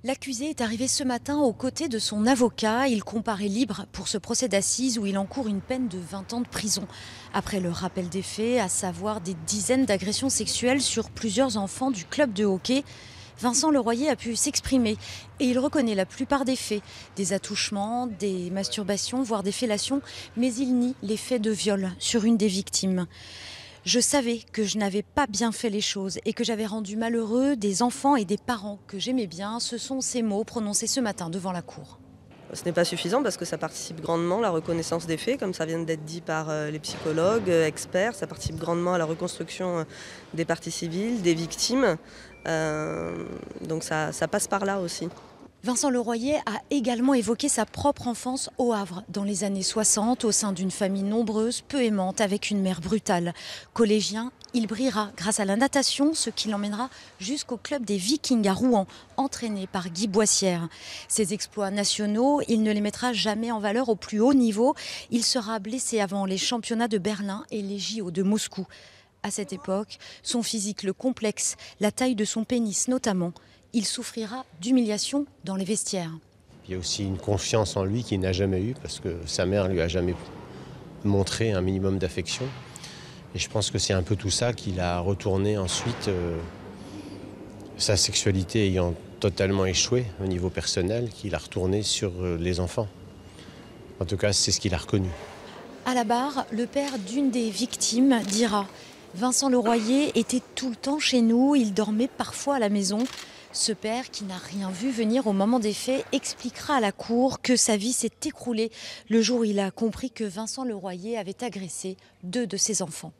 L'accusé est arrivé ce matin aux côtés de son avocat. Il comparaît libre pour ce procès d'assises où il encourt une peine de 20 ans de prison. Après le rappel des faits, à savoir des dizaines d'agressions sexuelles sur plusieurs enfants du club de hockey, Vincent Leroyer a pu s'exprimer et il reconnaît la plupart des faits, des attouchements, des masturbations, voire des fellations, mais il nie les faits de viol sur une des victimes. Je savais que je n'avais pas bien fait les choses et que j'avais rendu malheureux des enfants et des parents que j'aimais bien. Ce sont ces mots prononcés ce matin devant la cour. Ce n'est pas suffisant parce que ça participe grandement à la reconnaissance des faits, comme ça vient d'être dit par les psychologues, experts. Ça participe grandement à la reconstruction des parties civiles, des victimes. Donc ça passe par là aussi. Vincent Leroyer a également évoqué sa propre enfance au Havre, dans les années 60, au sein d'une famille nombreuse, peu aimante, avec une mère brutale. Collégien, il brillera grâce à la natation, ce qui l'emmènera jusqu'au club des Vikings à Rouen, entraîné par Guy Boissière. Ses exploits nationaux, il ne les mettra jamais en valeur au plus haut niveau. Il sera blessé avant les championnats de Berlin et les JO de Moscou. À cette époque, son physique le complexe, la taille de son pénis notamment. Il souffrira d'humiliation dans les vestiaires. Il y a aussi une confiance en lui qu'il n'a jamais eue parce que sa mère lui a jamais montré un minimum d'affection. Et je pense que c'est un peu tout ça qu'il a retourné ensuite, sa sexualité ayant totalement échoué au niveau personnel, qu'il a retourné sur les enfants. En tout cas, c'est ce qu'il a reconnu. À la barre, le père d'une des victimes dira « Vincent Leroyer était tout le temps chez nous, il dormait parfois à la maison ». Ce père, qui n'a rien vu venir au moment des faits, expliquera à la cour que sa vie s'est écroulée le jour où il a compris que Vincent Leroyer avait agressé 2 de ses enfants.